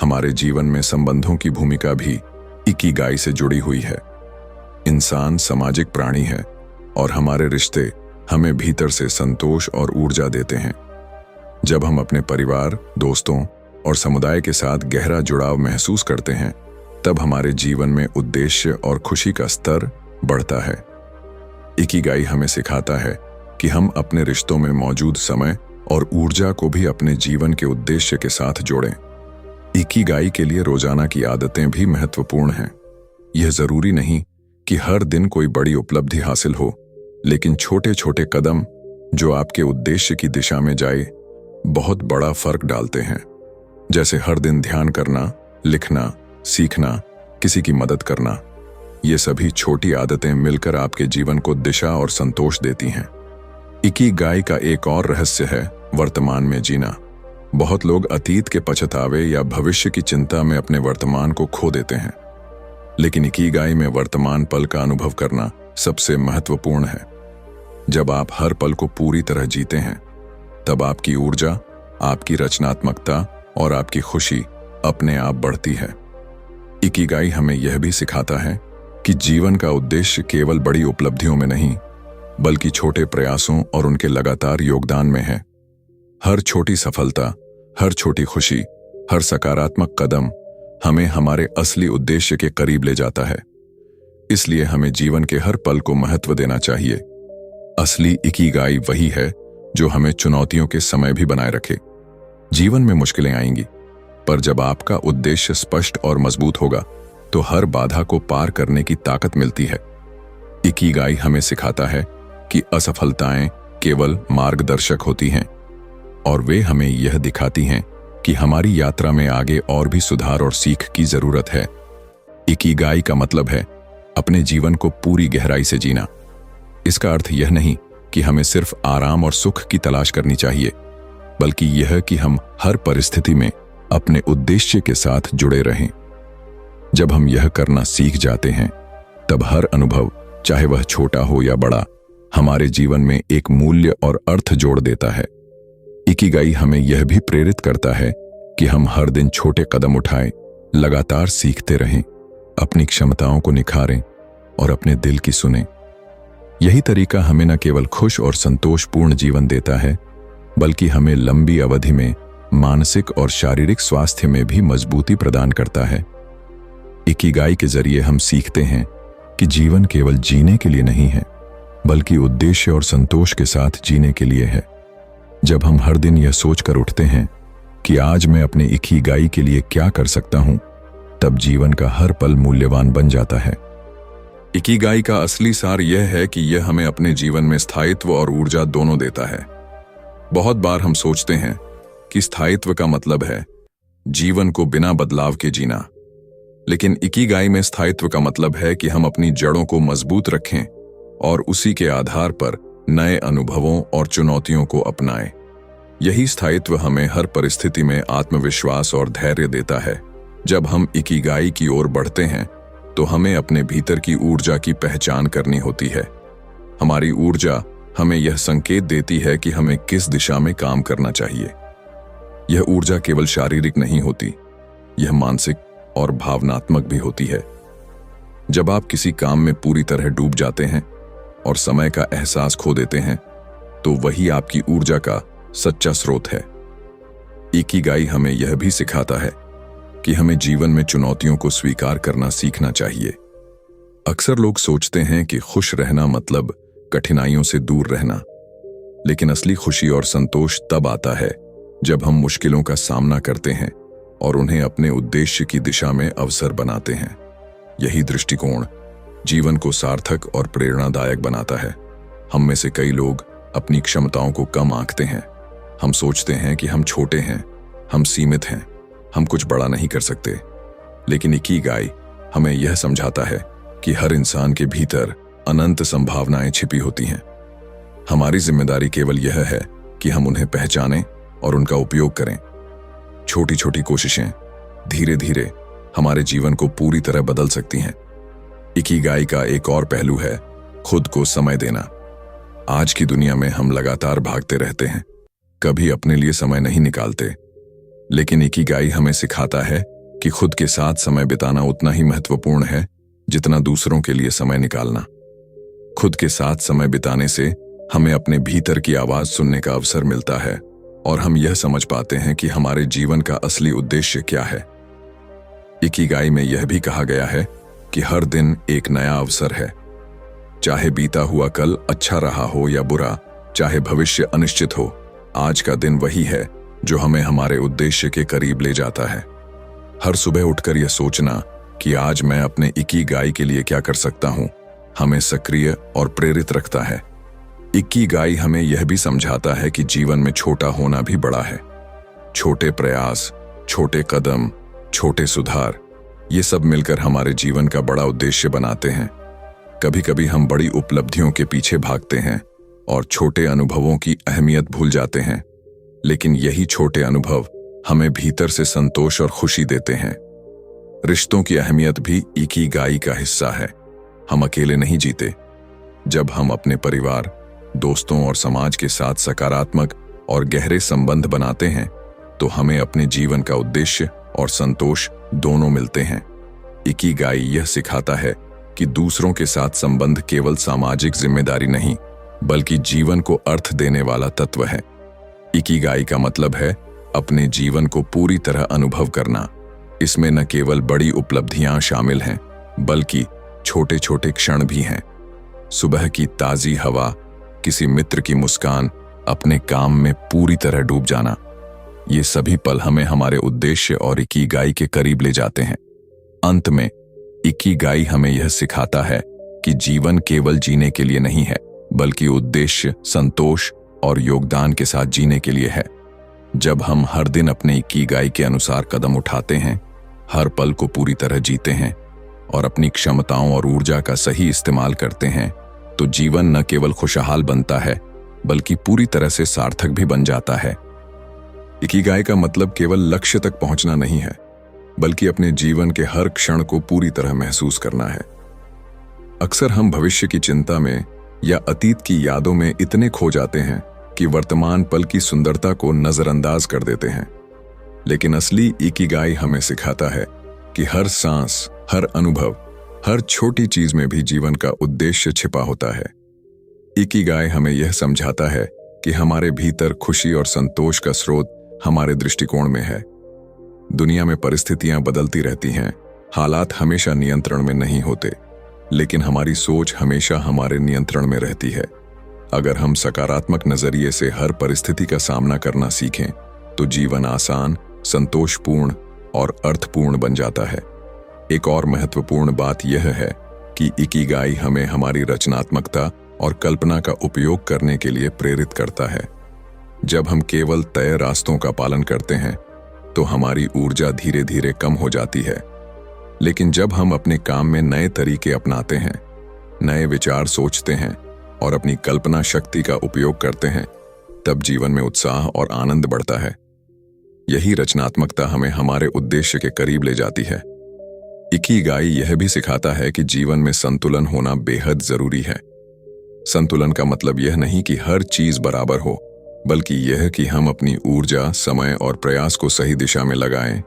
हमारे जीवन में संबंधों की भूमिका भी इकिगाई से जुड़ी हुई है। इंसान सामाजिक प्राणी है और हमारे रिश्ते हमें भीतर से संतोष और ऊर्जा देते हैं। जब हम अपने परिवार, दोस्तों और समुदाय के साथ गहरा जुड़ाव महसूस करते हैं, तब हमारे जीवन में उद्देश्य और खुशी का स्तर बढ़ता है। इकिगाई हमें सिखाता है कि हम अपने रिश्तों में मौजूद समय और ऊर्जा को भी अपने जीवन के उद्देश्य के साथ जोड़ें। इकिगाई के लिए रोजाना की आदतें भी महत्वपूर्ण हैं। यह जरूरी नहीं कि हर दिन कोई बड़ी उपलब्धि हासिल हो, लेकिन छोटे छोटे कदम जो आपके उद्देश्य की दिशा में जाए, बहुत बड़ा फर्क डालते हैं। जैसे हर दिन ध्यान करना, लिखना, सीखना, किसी की मदद करना। ये सभी छोटी आदतें मिलकर आपके जीवन को दिशा और संतोष देती हैं। इकिगाई का एक और रहस्य है वर्तमान में जीना। बहुत लोग अतीत के पछतावे या भविष्य की चिंता में अपने वर्तमान को खो देते हैं, लेकिन इकिगाई में वर्तमान पल का अनुभव करना सबसे महत्वपूर्ण है। जब आप हर पल को पूरी तरह जीते हैं, तब आपकी ऊर्जा, आपकी रचनात्मकता और आपकी खुशी अपने आप बढ़ती है। इकिगाई हमें यह भी सिखाता है कि जीवन का उद्देश्य केवल बड़ी उपलब्धियों में नहीं, बल्कि छोटे प्रयासों और उनके लगातार योगदान में है। हर छोटी सफलता, हर छोटी खुशी, हर सकारात्मक कदम हमें हमारे असली उद्देश्य के करीब ले जाता है। इसलिए हमें जीवन के हर पल को महत्व देना चाहिए। असली इकिगाई वही है जो हमें चुनौतियों के समय भी बनाए रखे। जीवन में मुश्किलें आएंगी, पर जब आपका उद्देश्य स्पष्ट और मजबूत होगा, तो हर बाधा को पार करने की ताकत मिलती है। इकिगाई हमें सिखाता है कि असफलताएं केवल मार्गदर्शक होती हैं और वे हमें यह दिखाती हैं कि हमारी यात्रा में आगे और भी सुधार और सीख की जरूरत है। इकिगाई का मतलब है अपने जीवन को पूरी गहराई से जीना। इसका अर्थ यह नहीं कि हमें सिर्फ आराम और सुख की तलाश करनी चाहिए, बल्कि यह कि हम हर परिस्थिति में अपने उद्देश्य के साथ जुड़े रहें। जब हम यह करना सीख जाते हैं, तब हर अनुभव, चाहे वह छोटा हो या बड़ा, हमारे जीवन में एक मूल्य और अर्थ जोड़ देता है। इकिगाई हमें यह भी प्रेरित करता है कि हम हर दिन छोटे कदम उठाएं, लगातार सीखते रहें, अपनी क्षमताओं को निखारें और अपने दिल की सुनें। यही तरीका हमें न केवल खुश और संतोषपूर्ण जीवन देता है, बल्कि हमें लंबी अवधि में मानसिक और शारीरिक स्वास्थ्य में भी मजबूती प्रदान करता है। इकिगाई के जरिए हम सीखते हैं कि जीवन केवल जीने के लिए नहीं है, बल्कि उद्देश्य और संतोष के साथ जीने के लिए है। जब हम हर दिन यह सोचकर उठते हैं कि आज मैं अपने इकिगाई के लिए क्या कर सकता हूं, तब जीवन का हर पल मूल्यवान बन जाता है। इकिगाई का असली सार यह है कि यह हमें अपने जीवन में स्थायित्व और ऊर्जा दोनों देता है। बहुत बार हम सोचते हैं कि स्थायित्व का मतलब है जीवन को बिना बदलाव के जीना, लेकिन इकिगाई में स्थायित्व का मतलब है कि हम अपनी जड़ों को मजबूत रखें और उसी के आधार पर नए अनुभवों और चुनौतियों को अपनाएं। यही स्थायित्व हमें हर परिस्थिति में आत्मविश्वास और धैर्य देता है। जब हम इकिगाई की ओर बढ़ते हैं, तो हमें अपने भीतर की ऊर्जा की पहचान करनी होती है। हमारी ऊर्जा हमें यह संकेत देती है कि हमें किस दिशा में काम करना चाहिए। यह ऊर्जा केवल शारीरिक नहीं होती, यह मानसिक और भावनात्मक भी होती है। जब आप किसी काम में पूरी तरह डूब जाते हैं और समय का एहसास खो देते हैं, तो वही आपकी ऊर्जा का सच्चा स्रोत है। इकिगाई हमें यह भी सिखाता है कि हमें जीवन में चुनौतियों को स्वीकार करना सीखना चाहिए। अक्सर लोग सोचते हैं कि खुश रहना मतलब कठिनाइयों से दूर रहना, लेकिन असली खुशी और संतोष तब आता है जब हम मुश्किलों का सामना करते हैं और उन्हें अपने उद्देश्य की दिशा में अवसर बनाते हैं। यही दृष्टिकोण जीवन को सार्थक और प्रेरणादायक बनाता है। हम में से कई लोग अपनी क्षमताओं को कम आंकते हैं। हम सोचते हैं कि हम छोटे हैं, हम सीमित हैं, हम कुछ बड़ा नहीं कर सकते। लेकिन इकिगाई हमें यह समझाता है कि हर इंसान के भीतर अनंत संभावनाएं छिपी होती हैं। हमारी जिम्मेदारी केवल यह है कि हम उन्हें पहचानें और उनका उपयोग करें। छोटी छोटी कोशिशें धीरे धीरे हमारे जीवन को पूरी तरह बदल सकती हैं। इकिगाई का एक और पहलू है खुद को समय देना। आज की दुनिया में हम लगातार भागते रहते हैं, कभी अपने लिए समय नहीं निकालते। लेकिन इकिगाई हमें सिखाता है कि खुद के साथ समय बिताना उतना ही महत्वपूर्ण है जितना दूसरों के लिए समय निकालना। खुद के साथ समय बिताने से हमें अपने भीतर की आवाज सुनने का अवसर मिलता है और हम यह समझ पाते हैं कि हमारे जीवन का असली उद्देश्य क्या है। इकिगाई में यह भी कहा गया है कि हर दिन एक नया अवसर है। चाहे बीता हुआ कल अच्छा रहा हो या बुरा, चाहे भविष्य अनिश्चित हो, आज का दिन वही है जो हमें हमारे उद्देश्य के करीब ले जाता है। हर सुबह उठकर यह सोचना कि आज मैं अपने इकिगाई के लिए क्या कर सकता हूं, हमें सक्रिय और प्रेरित रखता है। इकिगाई हमें यह भी समझाता है कि जीवन में छोटा होना भी बड़ा है। छोटे प्रयास, छोटे कदम, छोटे सुधार, ये सब मिलकर हमारे जीवन का बड़ा उद्देश्य बनाते हैं। कभी कभी हम बड़ी उपलब्धियों के पीछे भागते हैं और छोटे अनुभवों की अहमियत भूल जाते हैं, लेकिन यही छोटे अनुभव हमें भीतर से संतोष और खुशी देते हैं। रिश्तों की अहमियत भी इकिगाई का हिस्सा है। हम अकेले नहीं जीते। जब हम अपने परिवार, दोस्तों और समाज के साथ सकारात्मक और गहरे संबंध बनाते हैं, तो हमें अपने जीवन का उद्देश्य और संतोष दोनों मिलते हैं। इकिगाई यह सिखाता है कि दूसरों के साथ संबंध केवल सामाजिक जिम्मेदारी नहीं, बल्कि जीवन को अर्थ देने वाला तत्व है। इकिगाई का मतलब है अपने जीवन को पूरी तरह अनुभव करना। इसमें न केवल बड़ी उपलब्धियां शामिल हैं, बल्कि छोटे छोटे क्षण भी हैं। सुबह की ताजी हवा, किसी मित्र की मुस्कान, अपने काम में पूरी तरह डूब जाना, ये सभी पल हमें हमारे उद्देश्य और इकिगाई के करीब ले जाते हैं। अंत में इकिगाई हमें यह सिखाता है कि जीवन केवल जीने के लिए नहीं है, बल्कि उद्देश्य, संतोष और योगदान के साथ जीने के लिए है। जब हम हर दिन अपने इकिगाई के अनुसार कदम उठाते हैं, हर पल को पूरी तरह जीते हैं और अपनी क्षमताओं और ऊर्जा का सही इस्तेमाल करते हैं, तो जीवन न केवल खुशहाल बनता है बल्कि पूरी तरह से सार्थक भी बन जाता है। इकिगाई का मतलब केवल लक्ष्य तक पहुंचना नहीं है, बल्कि अपने जीवन के हर क्षण को पूरी तरह महसूस करना है। अक्सर हम भविष्य की चिंता में या अतीत की यादों में इतने खो जाते हैं कि वर्तमान पल की सुंदरता को नजरअंदाज कर देते हैं। लेकिन असली इकिगाई हमें सिखाता है कि हर सांस, हर अनुभव, हर छोटी चीज में भी जीवन का उद्देश्य छिपा होता है। इकिगाई हमें यह समझाता है कि हमारे भीतर खुशी और संतोष का स्रोत हमारे दृष्टिकोण में है। दुनिया में परिस्थितियां बदलती रहती हैं, हालात हमेशा नियंत्रण में नहीं होते, लेकिन हमारी सोच हमेशा हमारे नियंत्रण में रहती है। अगर हम सकारात्मक नजरिए से हर परिस्थिति का सामना करना सीखें, तो जीवन आसान, संतोषपूर्ण और अर्थपूर्ण बन जाता है। एक और महत्वपूर्ण बात यह है कि इकिगाई हमें हमारी रचनात्मकता और कल्पना का उपयोग करने के लिए प्रेरित करता है। जब हम केवल तय रास्तों का पालन करते हैं, तो हमारी ऊर्जा धीरे धीरे कम हो जाती है। लेकिन जब हम अपने काम में नए तरीके अपनाते हैं, नए विचार सोचते हैं और अपनी कल्पना शक्ति का उपयोग करते हैं, तब जीवन में उत्साह और आनंद बढ़ता है। यही रचनात्मकता हमें हमारे उद्देश्य के करीब ले जाती है। इकिगाई यह भी सिखाता है कि जीवन में संतुलन होना बेहद जरूरी है। संतुलन का मतलब यह नहीं कि हर चीज बराबर हो, बल्कि यह कि हम अपनी ऊर्जा, समय और प्रयास को सही दिशा में लगाएं।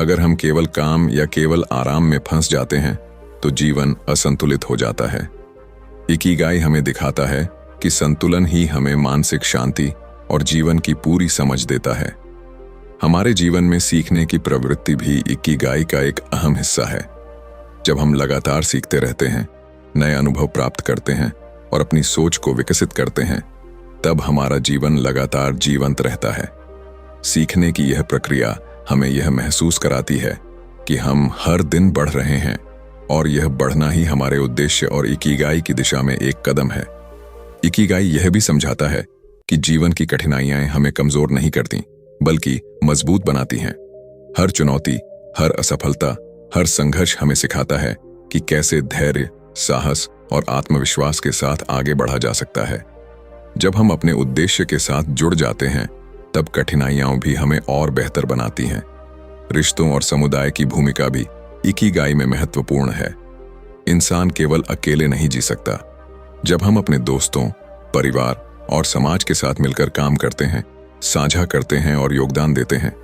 अगर हम केवल काम या केवल आराम में फंस जाते हैं, तो जीवन असंतुलित हो जाता है। इकिगाई हमें दिखाता है कि संतुलन ही हमें मानसिक शांति और जीवन की पूरी समझ देता है। हमारे जीवन में सीखने की प्रवृत्ति भी इकिगाई का एक अहम हिस्सा है। जब हम लगातार सीखते रहते हैं, नए अनुभव प्राप्त करते हैं और अपनी सोच को विकसित करते हैं, तब हमारा जीवन लगातार जीवंत रहता है। सीखने की यह प्रक्रिया हमें यह महसूस कराती है कि हम हर दिन बढ़ रहे हैं और यह बढ़ना ही हमारे उद्देश्य और इकिगाई की दिशा में एक कदम है। इकिगाई यह भी समझाता है कि जीवन की कठिनाइयां हमें कमजोर नहीं करती, बल्कि मजबूत बनाती हैं। हर चुनौती, हर असफलता, हर संघर्ष हमें सिखाता है कि कैसे धैर्य, साहस और आत्मविश्वास के साथ आगे बढ़ा जा सकता है। जब हम अपने उद्देश्य के साथ जुड़ जाते हैं, तब कठिनाइयां भी हमें और बेहतर बनाती हैं। रिश्तों और समुदाय की भूमिका भी इकिगाई में महत्वपूर्ण है। इंसान केवल अकेले नहीं जी सकता। जब हम अपने दोस्तों, परिवार और समाज के साथ मिलकर काम करते हैं, साझा करते हैं और योगदान देते हैं,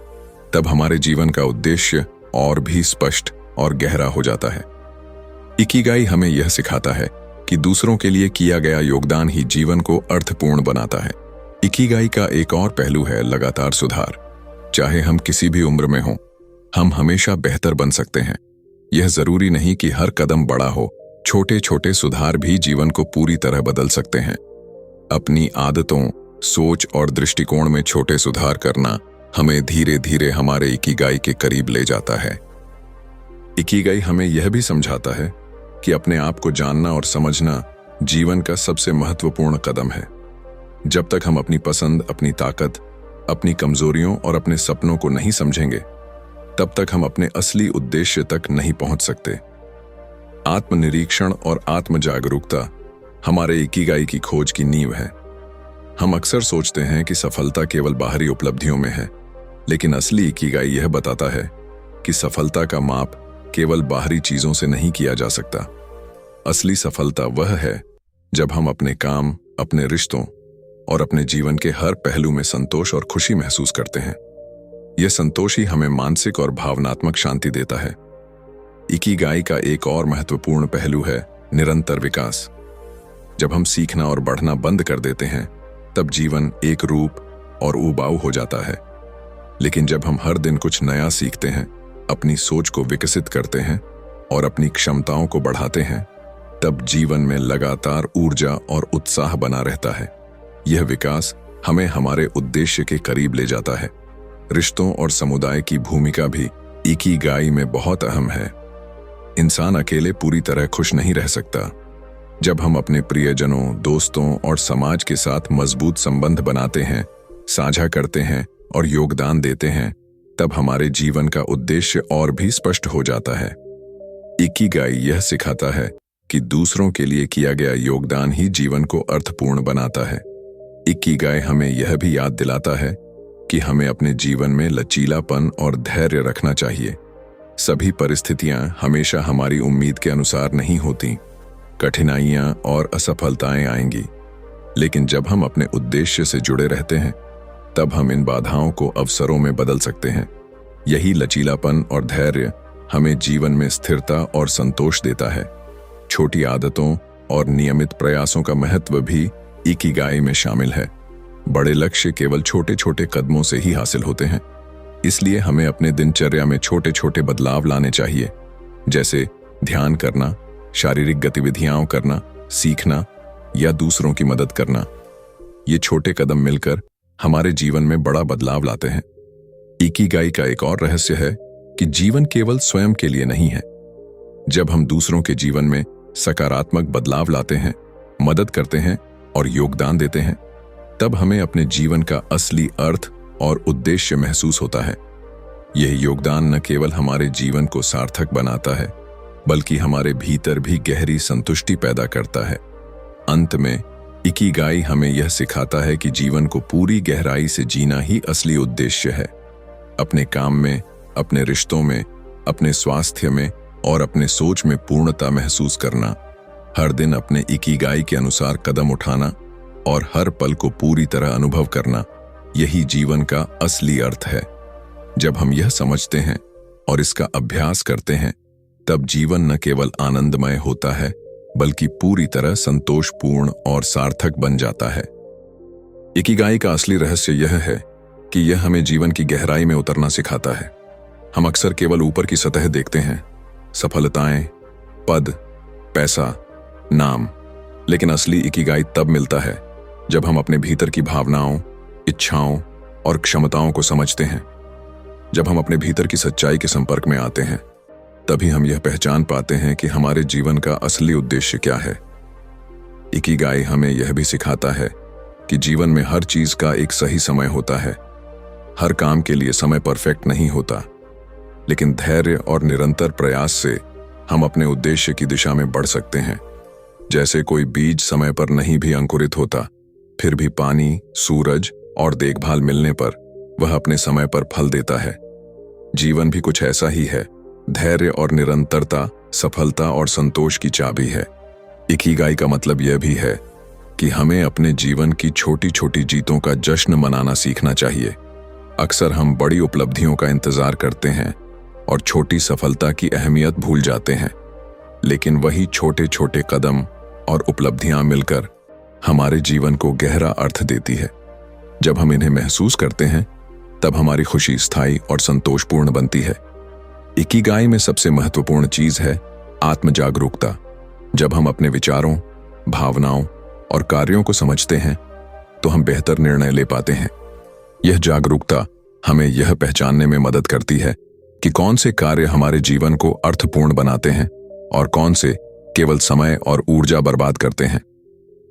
तब हमारे जीवन का उद्देश्य और भी स्पष्ट और गहरा हो जाता है। इकिगाई हमें यह सिखाता है कि दूसरों के लिए किया गया योगदान ही जीवन को अर्थपूर्ण बनाता है। इकिगाई का एक और पहलू है लगातार सुधार। चाहे हम किसी भी उम्र में हों, हम हमेशा बेहतर बन सकते हैं। यह जरूरी नहीं कि हर कदम बड़ा हो, छोटे छोटे सुधार भी जीवन को पूरी तरह बदल सकते हैं। अपनी आदतों, सोच और दृष्टिकोण में छोटे सुधार करना हमें धीरे धीरे हमारे इकिगाई के करीब ले जाता है। इकिगाई हमें यह भी समझाता है कि अपने आप को जानना और समझना जीवन का सबसे महत्वपूर्ण कदम है। जब तक हम अपनी पसंद, अपनी ताकत, अपनी कमजोरियों और अपने सपनों को नहीं समझेंगे, तब तक हम अपने असली उद्देश्य तक नहीं पहुंच सकते। आत्मनिरीक्षण और आत्म जागरूकता हमारे इकिगाई की खोज की नींव है। हम अक्सर सोचते हैं कि सफलता केवल बाहरी उपलब्धियों में है, लेकिन असली इकिगाई यह बताता है कि सफलता का माप केवल बाहरी चीजों से नहीं किया जा सकता। असली सफलता वह है जब हम अपने काम, अपने रिश्तों और अपने जीवन के हर पहलू में संतोष और खुशी महसूस करते हैं। यह संतोष ही हमें मानसिक और भावनात्मक शांति देता है। इकिगाई का एक और महत्वपूर्ण पहलू है निरंतर विकास। जब हम सीखना और बढ़ना बंद कर देते हैं, तब जीवन एक रूप और उबाऊ हो जाता है। लेकिन जब हम हर दिन कुछ नया सीखते हैं, अपनी सोच को विकसित करते हैं और अपनी क्षमताओं को बढ़ाते हैं, तब जीवन में लगातार ऊर्जा और उत्साह बना रहता है। यह विकास हमें हमारे उद्देश्य के करीब ले जाता है। रिश्तों और समुदाय की भूमिका भी इकिगाई में बहुत अहम है। इंसान अकेले पूरी तरह खुश नहीं रह सकता। जब हम अपने प्रियजनों, दोस्तों और समाज के साथ मजबूत संबंध बनाते हैं, साझा करते हैं और योगदान देते हैं, तब हमारे जीवन का उद्देश्य और भी स्पष्ट हो जाता है। इकिगाई यह सिखाता है कि दूसरों के लिए किया गया योगदान ही जीवन को अर्थपूर्ण बनाता है। इकिगाई हमें यह भी याद दिलाता है कि हमें अपने जीवन में लचीलापन और धैर्य रखना चाहिए। सभी परिस्थितियां हमेशा हमारी उम्मीद के अनुसार नहीं होती। कठिनाइयां और असफलताएं आएंगी, लेकिन जब हम अपने उद्देश्य से जुड़े रहते हैं, तब हम इन बाधाओं को अवसरों में बदल सकते हैं। यही लचीलापन और धैर्य हमें जीवन में स्थिरता और संतोष देता है। छोटी आदतों और नियमित प्रयासों का महत्व भी इकिगाई में शामिल है। बड़े लक्ष्य केवल छोटे छोटे कदमों से ही हासिल होते हैं। इसलिए हमें अपने दिनचर्या में छोटे छोटे बदलाव लाने चाहिए, जैसे ध्यान करना, शारीरिक गतिविधियां करना, सीखना या दूसरों की मदद करना। ये छोटे कदम मिलकर हमारे जीवन में बड़ा बदलाव लाते हैं। इकिगाई का एक और रहस्य है कि जीवन केवल स्वयं के लिए नहीं है। जब हम दूसरों के जीवन में सकारात्मक बदलाव लाते हैं, मदद करते हैं और योगदान देते हैं, तब हमें अपने जीवन का असली अर्थ और उद्देश्य महसूस होता है। यह योगदान न केवल हमारे जीवन को सार्थक बनाता है, बल्कि हमारे भीतर भी गहरी संतुष्टि पैदा करता है। अंत में इकिगाई हमें यह सिखाता है कि जीवन को पूरी गहराई से जीना ही असली उद्देश्य है। अपने काम में, अपने रिश्तों में, अपने स्वास्थ्य में और अपने सोच में पूर्णता महसूस करना, हर दिन अपने इकिगाई के अनुसार कदम उठाना और हर पल को पूरी तरह अनुभव करना, यही जीवन का असली अर्थ है। जब हम यह समझते हैं और इसका अभ्यास करते हैं, तब जीवन न केवल आनंदमय होता है, बल्कि पूरी तरह संतोषपूर्ण और सार्थक बन जाता है। इकिगाई का असली रहस्य यह है कि यह हमें जीवन की गहराई में उतरना सिखाता है। हम अक्सर केवल ऊपर की सतह देखते हैं, सफलताएं, पद, पैसा, नाम, लेकिन असली इकिगाई तब मिलता है जब हम अपने भीतर की भावनाओं, इच्छाओं और क्षमताओं को समझते हैं। जब हम अपने भीतर की सच्चाई के संपर्क में आते हैं, तभी हम यह पहचान पाते हैं कि हमारे जीवन का असली उद्देश्य क्या है। इकिगाई हमें यह भी सिखाता है कि जीवन में हर चीज का एक सही समय होता है। हर काम के लिए समय परफेक्ट नहीं होता, लेकिन धैर्य और निरंतर प्रयास से हम अपने उद्देश्य की दिशा में बढ़ सकते हैं। जैसे कोई बीज समय पर नहीं भी अंकुरित होता, फिर भी पानी, सूरज और देखभाल मिलने पर वह अपने समय पर फल देता है। जीवन भी कुछ ऐसा ही है। धैर्य और निरंतरता सफलता और संतोष की चाबी है। इकिगाई का मतलब यह भी है कि हमें अपने जीवन की छोटी छोटी जीतों का जश्न मनाना सीखना चाहिए। अक्सर हम बड़ी उपलब्धियों का इंतजार करते हैं और छोटी सफलता की अहमियत भूल जाते हैं, लेकिन वही छोटे छोटे कदम और उपलब्धियां मिलकर हमारे जीवन को गहरा अर्थ देती है। जब हम इन्हें महसूस करते हैं, तब हमारी खुशी स्थायी और संतोषपूर्ण बनती है। इकिगाई में सबसे महत्वपूर्ण चीज है आत्म जागरूकता। जब हम अपने विचारों, भावनाओं और कार्यों को समझते हैं, तो हम बेहतर निर्णय ले पाते हैं। यह जागरूकता हमें यह पहचानने में मदद करती है कि कौन से कार्य हमारे जीवन को अर्थपूर्ण बनाते हैं और कौन से केवल समय और ऊर्जा बर्बाद करते हैं।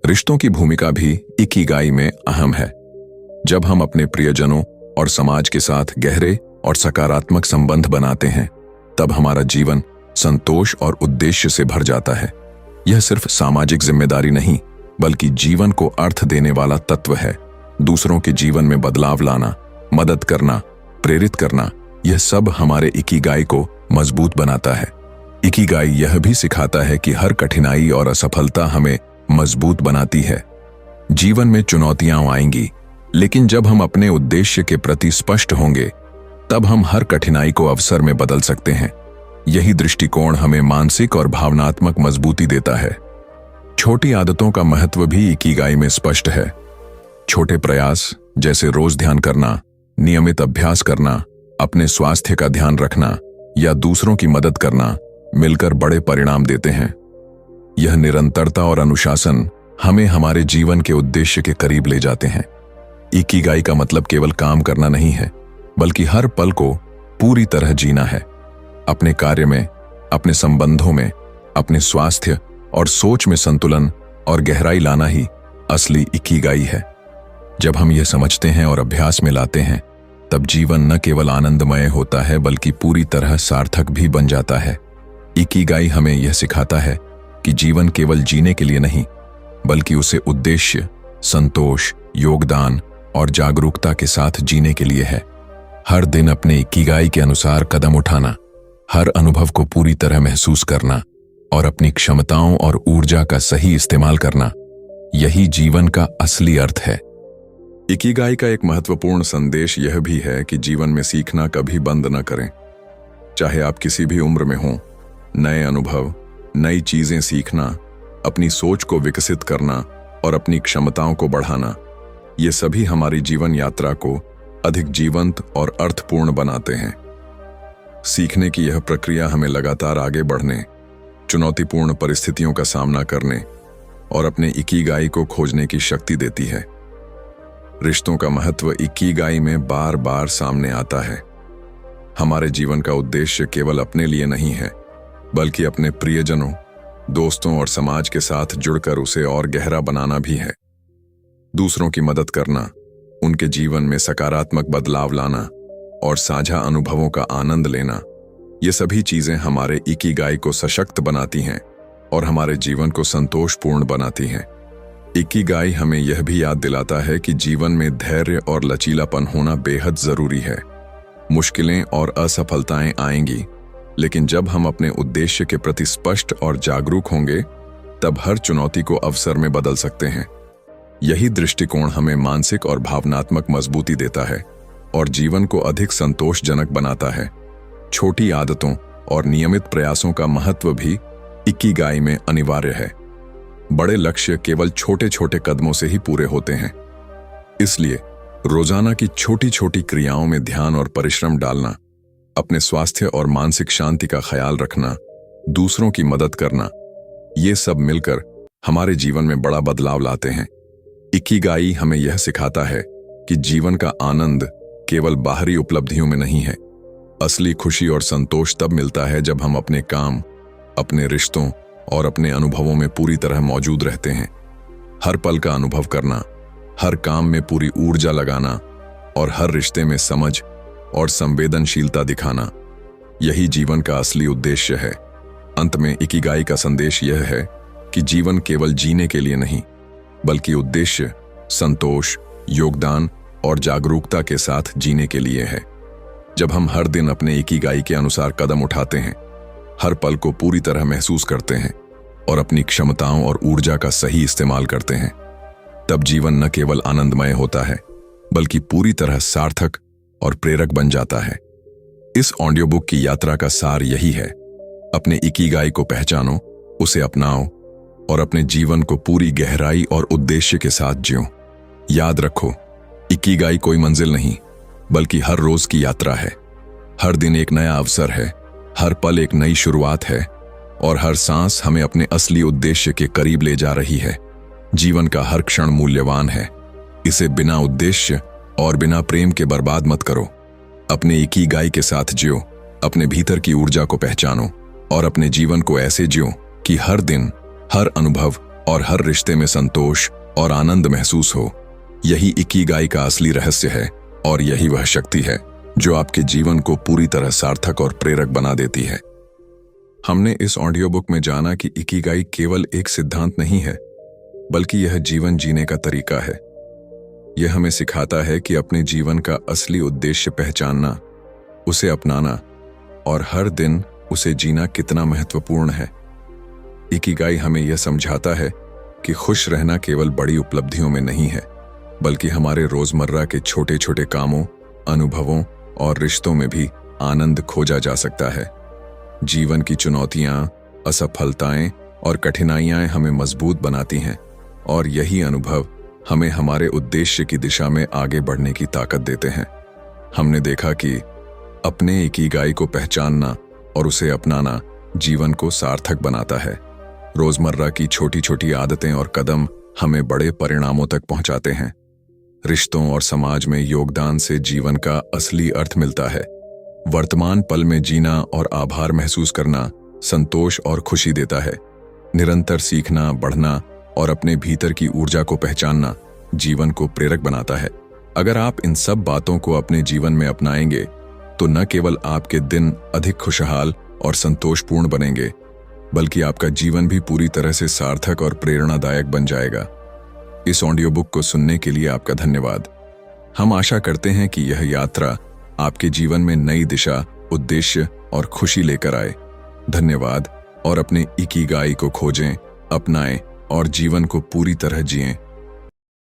रिश्तों की भूमिका भी इकिगाई में अहम है। जब हम अपने प्रियजनों और समाज के साथ गहरे और सकारात्मक संबंध बनाते हैं, तब हमारा जीवन संतोष और उद्देश्य से भर जाता है। यह सिर्फ सामाजिक जिम्मेदारी नहीं, बल्कि जीवन को अर्थ देने वाला तत्व है। दूसरों के जीवन में बदलाव लाना, मदद करना, प्रेरित करना, यह सब हमारे इकिगाई को मजबूत बनाता है। इकिगाई यह भी सिखाता है कि हर कठिनाई और असफलता हमें मजबूत बनाती है। जीवन में चुनौतियां आएंगी, लेकिन जब हम अपने उद्देश्य के प्रति स्पष्ट होंगे, तब हम हर कठिनाई को अवसर में बदल सकते हैं। यही दृष्टिकोण हमें मानसिक और भावनात्मक मजबूती देता है। छोटी आदतों का महत्व भी इकिगाई में स्पष्ट है। छोटे प्रयास जैसे रोज ध्यान करना, नियमित अभ्यास करना, अपने स्वास्थ्य का ध्यान रखना या दूसरों की मदद करना मिलकर बड़े परिणाम देते हैं। यह निरंतरता और अनुशासन हमें हमारे जीवन के उद्देश्य के करीब ले जाते हैं। इकिगाई का मतलब केवल काम करना नहीं है, बल्कि हर पल को पूरी तरह जीना है। अपने कार्य में, अपने संबंधों में, अपने स्वास्थ्य और सोच में संतुलन और गहराई लाना ही असली इकिगाई है। जब हम ये समझते हैं और अभ्यास में लाते हैं, तब जीवन न केवल आनंदमय होता है बल्कि पूरी तरह सार्थक भी बन जाता है। इकिगाई हमें यह सिखाता है कि जीवन केवल जीने के लिए नहीं, बल्कि उसे उद्देश्य, संतोष, योगदान और जागरूकता के साथ जीने के लिए है। हर दिन अपने इकिगाई के अनुसार कदम उठाना, हर अनुभव को पूरी तरह महसूस करना और अपनी क्षमताओं और ऊर्जा का सही इस्तेमाल करना, यही जीवन का असली अर्थ है। इकिगाई का एक महत्वपूर्ण संदेश यह भी है कि जीवन में सीखना कभी बंद न करें। चाहे आप किसी भी उम्र में हों, नए अनुभव, नई चीजें सीखना, अपनी सोच को विकसित करना और अपनी क्षमताओं को बढ़ाना, ये सभी हमारी जीवन यात्रा को अधिक जीवंत और अर्थपूर्ण बनाते हैं। सीखने की यह प्रक्रिया हमें लगातार आगे बढ़ने, चुनौतीपूर्ण परिस्थितियों का सामना करने और अपने इकिगाई को खोजने की शक्ति देती है। रिश्तों का महत्व इकिगाई में बार बार सामने आता है। हमारे जीवन का उद्देश्य केवल अपने लिए नहीं है, बल्कि अपने प्रियजनों, दोस्तों और समाज के साथ जुड़कर उसे और गहरा बनाना भी है। दूसरों की मदद करना, उनके जीवन में सकारात्मक बदलाव लाना और साझा अनुभवों का आनंद लेना, ये सभी चीजें हमारे इकिगाई को सशक्त बनाती हैं और हमारे जीवन को संतोषपूर्ण बनाती हैं। इकिगाई हमें यह भी याद दिलाता है कि जीवन में धैर्य और लचीलापन होना बेहद जरूरी है। मुश्किलें और असफलताएं आएंगी, लेकिन जब हम अपने उद्देश्य के प्रति स्पष्ट और जागरूक होंगे, तब हर चुनौती को अवसर में बदल सकते हैं। यही दृष्टिकोण हमें मानसिक और भावनात्मक मजबूती देता है और जीवन को अधिक संतोषजनक बनाता है। छोटी आदतों और नियमित प्रयासों का महत्व भी इकिगाई में अनिवार्य है। बड़े लक्ष्य केवल छोटे छोटे कदमों से ही पूरे होते हैं। इसलिए रोजाना की छोटी छोटी क्रियाओं में ध्यान और परिश्रम डालना, अपने स्वास्थ्य और मानसिक शांति का ख्याल रखना, दूसरों की मदद करना, ये सब मिलकर हमारे जीवन में बड़ा बदलाव लाते हैं। इकिगाई हमें यह सिखाता है कि जीवन का आनंद केवल बाहरी उपलब्धियों में नहीं है। असली खुशी और संतोष तब मिलता है जब हम अपने काम, अपने रिश्तों और अपने अनुभवों में पूरी तरह मौजूद रहते हैं। हर पल का अनुभव करना, हर काम में पूरी ऊर्जा लगाना और हर रिश्ते में समझ और संवेदनशीलता दिखाना, यही जीवन का असली उद्देश्य है। अंत में इकिगाई का संदेश यह है कि जीवन केवल जीने के लिए नहीं, बल्कि उद्देश्य, संतोष, योगदान और जागरूकता के साथ जीने के लिए है। जब हम हर दिन अपने इकिगाई के अनुसार कदम उठाते हैं, हर पल को पूरी तरह महसूस करते हैं और अपनी क्षमताओं और ऊर्जा का सही इस्तेमाल करते हैं, तब जीवन न केवल आनंदमय होता है, बल्कि पूरी तरह सार्थक और प्रेरक बन जाता है। इस ऑडियो बुक की यात्रा का सार यही है: अपने इकिगाई को पहचानो, उसे अपनाओ और अपने जीवन को पूरी गहराई और उद्देश्य के साथ जियो। याद रखो, इकिगाई कोई मंजिल नहीं, बल्कि हर रोज की यात्रा है। हर दिन एक नया अवसर है, हर पल एक नई शुरुआत है और हर सांस हमें अपने असली उद्देश्य के करीब ले जा रही है। जीवन का हर क्षण मूल्यवान है, इसे बिना उद्देश्य और बिना प्रेम के बर्बाद मत करो। अपने इकिगाई के साथ जियो, अपने भीतर की ऊर्जा को पहचानो और अपने जीवन को ऐसे जियो कि हर दिन, हर अनुभव और हर रिश्ते में संतोष और आनंद महसूस हो। यही इकिगाई का असली रहस्य है और यही वह शक्ति है जो आपके जीवन को पूरी तरह सार्थक और प्रेरक बना देती है। हमने इस ऑडियो बुक में जाना कि इकिगाई केवल एक सिद्धांत नहीं है, बल्कि यह जीवन जीने का तरीका है। यह हमें सिखाता है कि अपने जीवन का असली उद्देश्य पहचानना, उसे अपनाना और हर दिन उसे जीना कितना महत्वपूर्ण है। इकिगाई हमें यह समझाता है कि खुश रहना केवल बड़ी उपलब्धियों में नहीं है, बल्कि हमारे रोजमर्रा के छोटे छोटे कामों, अनुभवों और रिश्तों में भी आनंद खोजा जा सकता है। जीवन की चुनौतियां, असफलताएं और कठिनाइयां हमें मजबूत बनाती हैं और यही अनुभव हमें हमारे उद्देश्य की दिशा में आगे बढ़ने की ताकत देते हैं। हमने देखा कि अपने इकिगाई को पहचानना और उसे अपनाना जीवन को सार्थक बनाता है। रोजमर्रा की छोटी छोटी आदतें और कदम हमें बड़े परिणामों तक पहुंचाते हैं। रिश्तों और समाज में योगदान से जीवन का असली अर्थ मिलता है। वर्तमान पल में जीना और आभार महसूस करना संतोष और खुशी देता है। निरंतर सीखना, बढ़ना और अपने भीतर की ऊर्जा को पहचानना जीवन को प्रेरक बनाता है। अगर आप इन सब बातों को अपने जीवन में अपनाएंगे तो न केवल आपके दिन अधिक खुशहाल और संतोषपूर्ण बनेंगे, बल्कि आपका जीवन भी पूरी तरह से सार्थक और प्रेरणादायक बन जाएगा। इस ऑडियो बुक को सुनने के लिए आपका धन्यवाद। हम आशा करते हैं कि यह यात्रा आपके जीवन में नई दिशा, उद्देश्य और खुशी लेकर आए। धन्यवाद, और अपने इकिगाई को खोजें, अपनाएं और जीवन को पूरी तरह जिएं।